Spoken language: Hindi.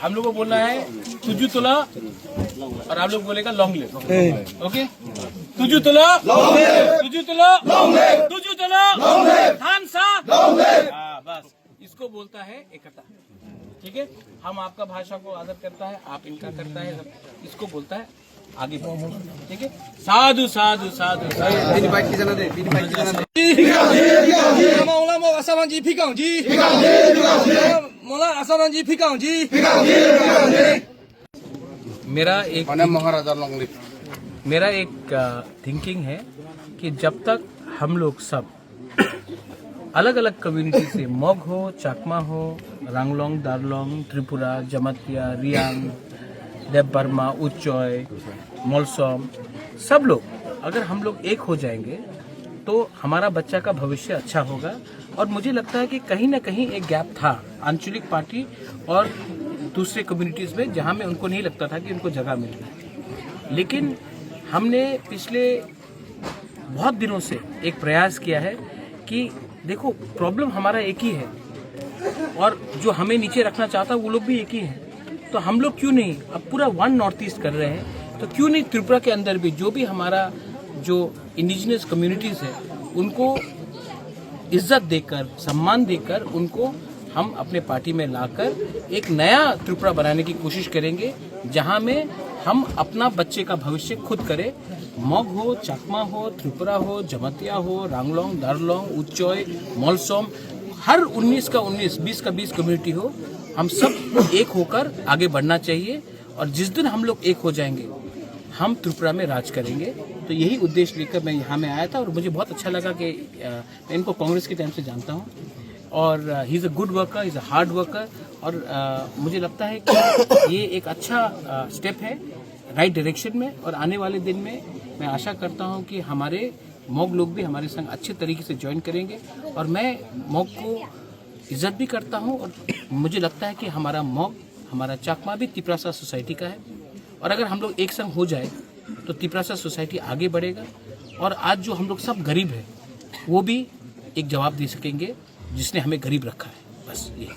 हम लोग को बोलना है तुझू तुला और आप लोग बोलेगा लॉन्ग लिव। ओके, तुझू तुला, तुझू तुला, तुझू तुला, धान सा, बस इसको बोलता है एकता। ठीक है, हम आपका भाषा को आदर करता है, आप इनका करता है, इसको बोलता है आगे बढ़ो। ठीक है, साधु साधु साधु मेरा एक थिंकिंग है कि जब तक हम लोग सब अलग अलग कम्युनिटी से मोग हो, चाकमा हो, रांगलोंग, दारलोंग, त्रिपुरा, जमातिया, रियांग, देव बर्मा, उच्चॉय, मोलसोम, सब लोग अगर हम लोग एक हो जाएंगे तो हमारा बच्चा का भविष्य अच्छा होगा। और मुझे लगता है कि कहीं ना कहीं एक गैप था आंचलिक पार्टी और दूसरे कम्युनिटीज में, जहां में उनको नहीं लगता था कि उनको जगह मिल रही। लेकिन हमने पिछले बहुत दिनों से एक प्रयास किया है कि देखो प्रॉब्लम हमारा एक ही है और जो हमें नीचे रखना चाहता है वो लोग भी एक ही हैं। तो हम लोग क्यों नहीं अब पूरा वन नॉर्थ ईस्ट कर रहे हैं, तो क्यों नहीं त्रिपुरा के अंदर भी जो भी हमारा जो इंडिजिनस कम्युनिटीज है उनको इज्जत देकर, सम्मान देकर उनको हम अपने पार्टी में लाकर एक नया त्रिपुरा बनाने की कोशिश करेंगे, जहां में हम अपना बच्चे का भविष्य खुद करें। मोग हो, चाकमा हो, त्रिपुरा हो, जमातिया हो, रांगलोंग, दारलोंग, उच्चॉय, मोलसोम, हर 19 का 19, 20 का 20 कम्युनिटी हो, हम सब एक होकर आगे बढ़ना चाहिए। और जिस दिन हम लोग एक हो जाएंगे हम त्रिपुरा में राज करेंगे। तो यही उद्देश्य लेकर मैं यहाँ में आया था और मुझे बहुत अच्छा लगा कि मैं इनको कांग्रेस के टाइम से जानता हूँ और he is a good worker, he is a hard worker. और मुझे लगता है कि ये एक अच्छा स्टेप है राइट डायरेक्शन में। और आने वाले दिन में मैं आशा करता हूँ कि हमारे मोग लोग भी हमारे संग अच्छे तरीके से ज्वाइन करेंगे। और मैं मोग को इज्जत भी करता हूँ और मुझे लगता है कि हमारा मोग, हमारा चाकमा भी तिपरासा सोसाइटी का है। और अगर हम लोग एक संग हो जाए तो तिपरासा सोसाइटी आगे बढ़ेगा। और आज जो हम लोग सब गरीब हैं वो भी एक जवाब दे सकेंगे जिसने हमें गरीब रखा है। बस ये